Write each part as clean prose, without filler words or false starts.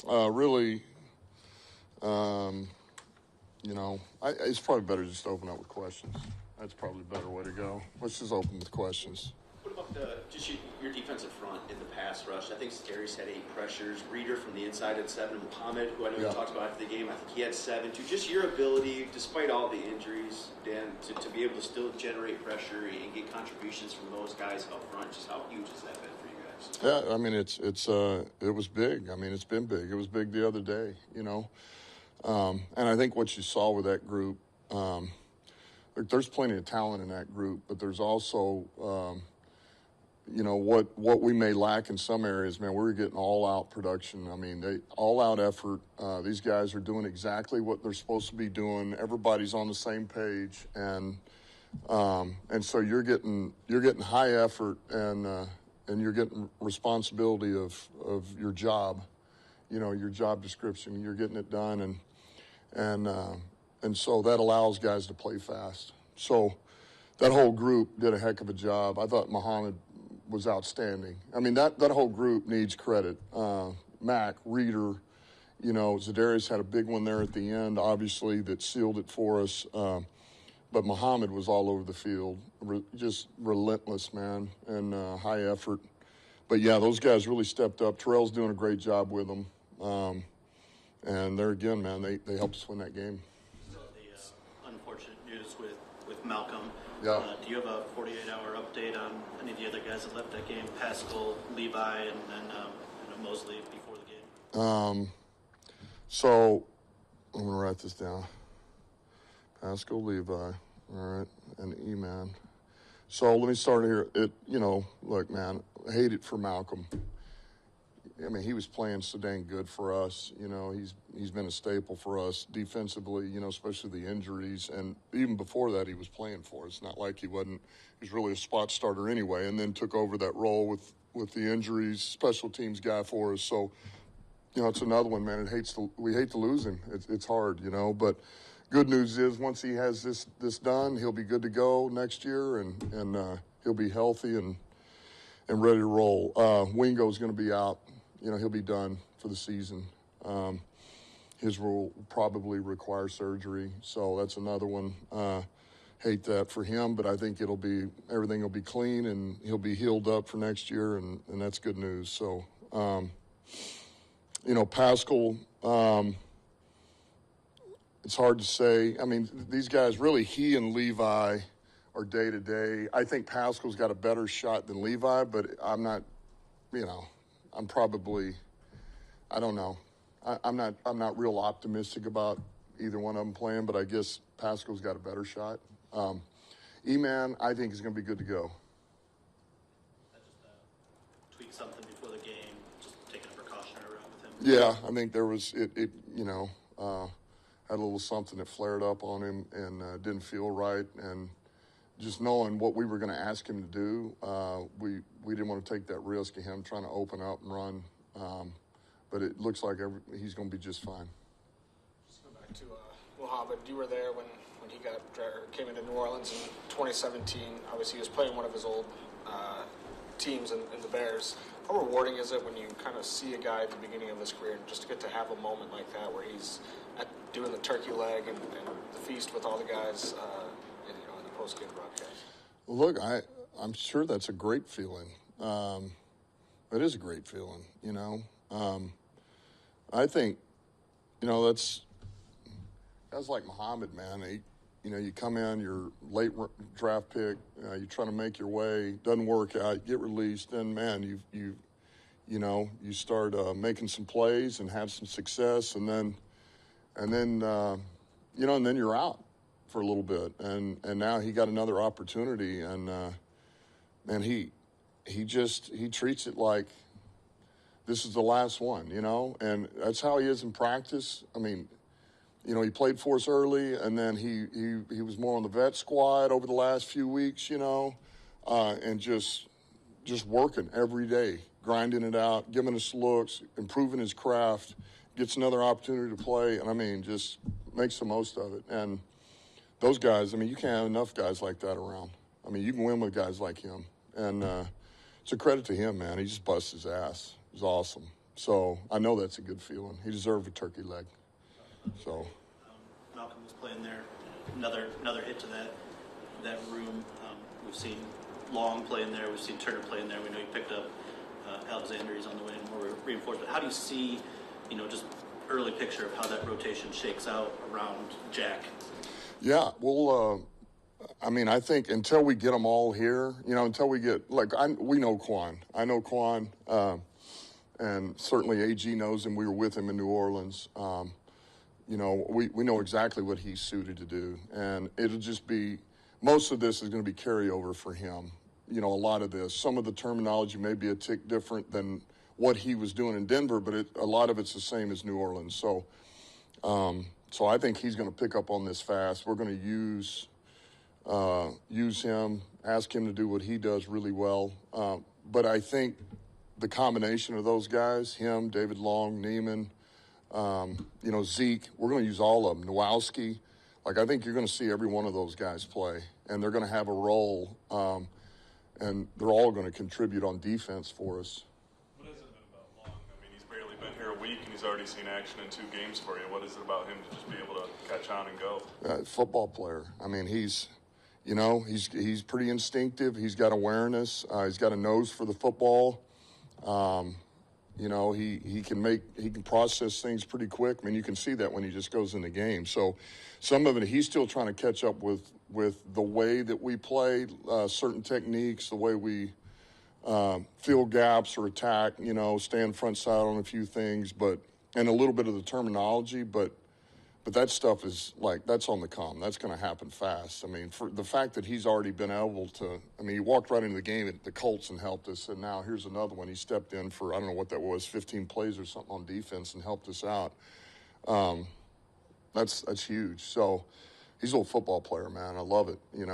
Really, it's probably better just to open up with questions. That's probably a better way to go. Let's just open with questions. What about just your defensive front in the pass rush? I think Darius had 8 pressures. Reader from the inside had 7. Muhammad, who I know you talked about after the game, I think he had 7 too. Just your ability, despite all the injuries, Dan, to be able to still generate pressure and get contributions from those guys up front. Just how huge has that been for you guys? Yeah, I mean it was big. I mean it's been big. It was big the other day, and I think what you saw with that group, there's plenty of talent in that group, but there's also what we may lack in some areas, man, we're getting all-out production. I mean, all-out effort. These guys are doing exactly what they're supposed to be doing. Everybody's on the same page, and so you're getting high effort, and you're getting responsibility of your job, your job description. You're getting it done, and so that allows guys to play fast. So that whole group did a heck of a job. I thought Muhammad was outstanding. I mean, that whole group needs credit. Mac, Reader, Zadarius had a big one there at the end, obviously, that sealed it for us. But Muhammad was all over the field, just relentless, man, and high effort. But, yeah, those guys really stepped up. Terrell's doing a great job with them. And there again, man, they helped us win that game. So the unfortunate news with Malcolm. Yeah. Do you have a 48-hour update on any of the other guys that left that game? Pascal, Levi, and Mosley before the game? So I'm going to write this down. Pascal, Levi, all right, and E-Man. So let me start here. Look, man, I hate it for Malcolm. I mean, he was playing so dang good for us. He's been a staple for us defensively, especially the injuries. And even before that, he was playing for us. Not like he wasn't. He was really a spot starter anyway, and then took over that role with the injuries, special teams guy for us. So, it's another one, man. We hate to lose him. It's hard, but good news is once he has this done, he'll be good to go next year, and he'll be healthy and ready to roll. Wingo's going to be out. He'll be done for the season. His will probably require surgery, so that's another one. Hate that for him, but I think everything will be clean, and he'll be healed up for next year, and that's good news. So, Pascal, it's hard to say. I mean, these guys, really, he and Levi are day-to-day. I think Pascal's got a better shot than Levi, but I'm not, I'm probably, I don't know. I'm not real optimistic about either one of them playing, but I guess Pascal's got a better shot. E-Man, I think is going to be good to go. I just tweak something before the game, just taking a precautionary route with him. Yeah, I think there was had a little something that flared up on him and didn't feel right, and just knowing what we were going to ask him to do, we didn't want to take that risk of him trying to open up and run. But it looks like he's going to be just fine. Just go back to Muhammad. You were there when he came into New Orleans in 2017. Obviously, he was playing one of his old teams in the Bears. How rewarding is it when you kind of see a guy at the beginning of his career and just to get to have a moment like that where he's doing the turkey leg and the feast with all the guys in the post-game broadcast? Look, I'm sure that's a great feeling. It is a great feeling, I think, that's guys like Muhammad, man. You come in, you're late draft pick, you're trying to make your way, doesn't work out, you get released, then man, you start making some plays and have some success, and then you're out for a little bit, and now he got another opportunity, and he treats it like this is the last one, and that's how he is in practice. I mean, he played for us early, and then he was more on the vet squad over the last few weeks, and just working every day, grinding it out, giving us looks, improving his craft, gets another opportunity to play, and I mean, just makes the most of it. And those guys, I mean, you can't have enough guys like that around. I mean, you can win with guys like him, and it's a credit to him, man. He just busts his ass. It was awesome. So I know that's a good feeling. He deserved a turkey leg. So Malcolm was playing there. Another hit to that room. We've seen Long play in there. We've seen Turner play in there. We know he picked up Alexander. He's on the way in more reinforcement. How do you see, just early picture of how that rotation shakes out around Jack? Yeah, well, I think until we get them all here, until we get we know Quan. I know Quan, and certainly AG knows him. We were with him in New Orleans. We know exactly what he's suited to do, and it'll just be most of this is going to be carryover for him. A lot of this, some of the terminology may be a tick different than what he was doing in Denver, but a lot of it's the same as New Orleans. So I think he's going to pick up on this fast. We're going to use him, ask him to do what he does really well. But I think the combination of those guys, him, David Long, Neiman, Zeke, we're going to use all of them. Nowowski, I think you're going to see every one of those guys play, and they're going to have a role, and they're all going to contribute on defense for us. What is it about Long? He's barely been here a week, and he's already seen action in 2 games for you. What is it about him to just be able to catch on and go? Football player. He's pretty instinctive. He's got awareness. He's got a nose for the football. He can process things pretty quick. You can see that when he just goes in the game. So some of it, he's still trying to catch up with the way that we play, certain techniques, the way we fill gaps or attack, stand front side on a few things, and a little bit of the terminology, but that stuff is that's on the come. That's going to happen fast. For the fact that he's already been able to, he walked right into the game at the Colts and helped us, and now here's another one. He stepped in for, I don't know what that was, 15 plays or something on defense and helped us out. That's huge. So he's a little football player, man. I love it, He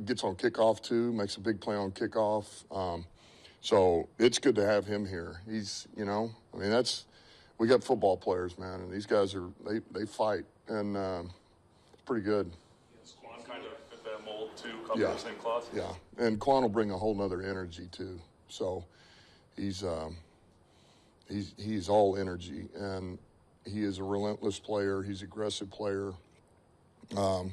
gets on kickoff, too, makes a big play on kickoff. So it's good to have him here. He's, we got football players, man, and these guys they fight, and it's pretty good. Is Quan kind of fit that mold too? Couple of the same cloth. Yeah, and Quan will bring a whole nother energy too. So he's all energy, and he is a relentless player. He's an aggressive player, and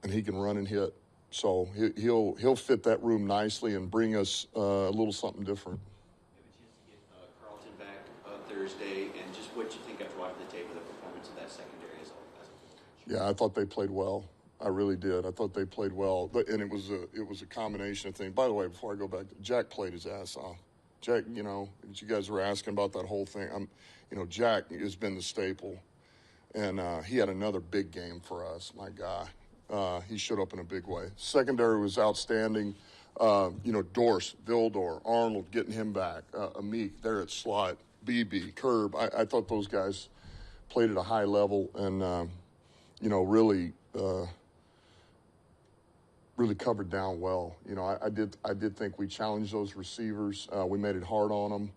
he can run and hit. So he'll fit that room nicely and bring us a little something different. Thursday, and just what you think after watching the tape of the performance of that secondary as a Yeah, I thought they played well. I really did. I thought they played well, and it was a combination of things. By the way, before I go back, Jack played his ass off. Jack, you guys were asking about that whole thing. Jack has been the staple, and he had another big game for us. My guy, he showed up in a big way. Secondary was outstanding. Dorse, Vildor, Arnold getting him back, Amik there at slot. BB, Curb, I thought those guys played at a high level and, really covered down well. I did think we challenged those receivers. We made it hard on them,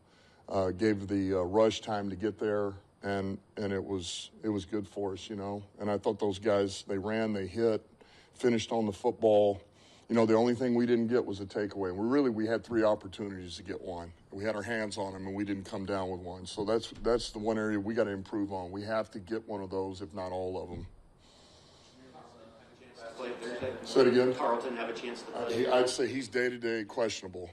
gave the rush time to get there, and it was good for us, And I thought those guys, they ran, they hit, finished on the football. The only thing we didn't get was a takeaway. We had 3 opportunities to get one. We had our hands on them, and we didn't come down with one. So that's the one area we got to improve on. We have to get one of those, if not all of them. Say it again. Carlton have a chance to play? I'd say he's day-to-day questionable.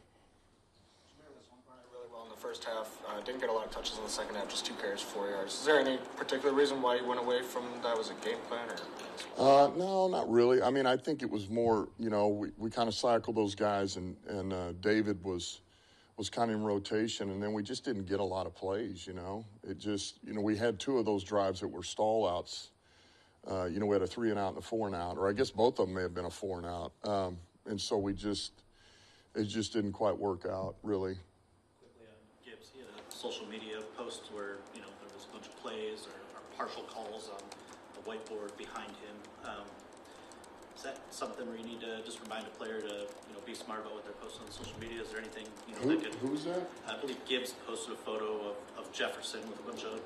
Really well in the first half. Didn't get a lot of touches in the second half, just 2 carries, 4 yards. Is there any particular reason why you went away from that? Was it game plan or? No, not really. I think it was more, we kind of cycled those guys, and David was kind of in rotation, and then we just didn't get a lot of plays, It just, we had 2 of those drives that were stall outs. We had a 3 and out and a 4 and out, or I guess both of them may have been a 4 and out. And so it just didn't quite work out, really. Quickly on Gibbs, he had a social media post where, there was a bunch of plays or partial calls on the whiteboard behind him. Is that something where you need to just remind a player to, be smart about what they're posting on social media? Is there anything, that could... Who's that? I believe Gibbs posted a photo of Jefferson with a bunch of,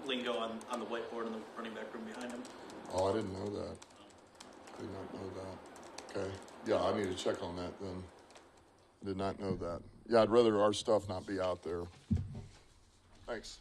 lingo on the whiteboard in the running back room behind him. Oh, I didn't know that. I did not know that. Okay. Yeah, I need to check on that then. I did not know that. yeah, I'd rather our stuff not be out there. Thanks.